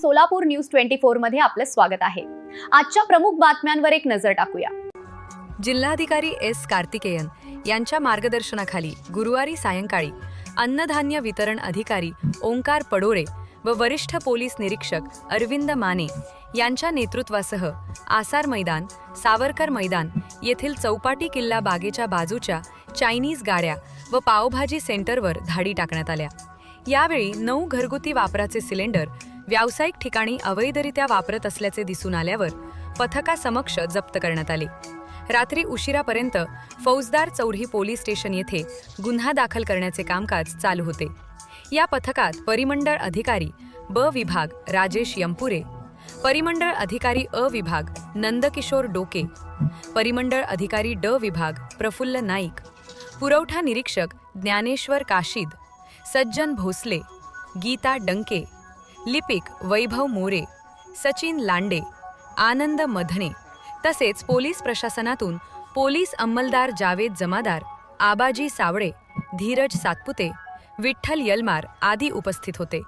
Solapur news 24 मध्ये आपलं स्वागत आहे। आजच्या प्रमुख बातम्यांवर एक नजर टाकूया। जिल्हाधिकारी एस कार्तिकेयन यांच्या मार्गदर्शनाखाली गुरुवारी सायंकाळी अन्नधान्य वितरण अधिकारी ओंकार पडोळे व वरिष्ठ पोलीस निरीक्षक अरविंद माने यांच्या नेतृत्वासह आसार मैदान, सावरकर मैदान येथील चौपाटी किल्ला बागेच्या बाजूच्या चायनीज गाड्या व पावभाजी सेंटरवर धाडी टाकण्यात आल्या। यावेळी 9 घरगुती वापराचे सिलेंडर व्यावसायिक ठिकाणी अवैधरित्या वापरत असल्याचे दिसून आल्यावर पथकासमक्ष जप्त करण्यात आले। रात्री उशिरापर्यंत फौजदार चौढी पोलीस स्टेशन येथे गुन्हा दाखल करण्याचे कामकाज चालू होते। या पथकात परिमंडळ अधिकारी ब विभाग राजेश यंपुरे, परिमंडळ अधिकारी अ विभाग नंदकिशोर डोके, परिमंडळ अधिकारी ड विभाग प्रफुल्ल नाईक, पुरवठा निरीक्षक ज्ञानेश्वर काशीद, सज्जन भोसले, गीता डंके, लिपिक वैभव मोरे, सचिन लांडे, आनंद मधने तसेच पोलीस प्रशासनातून पोलीस अंमलदार जावेद जमादार, आबाजी सावळे, धीरज सातपुते, विठ्ठल यलमार आदी उपस्थित होते।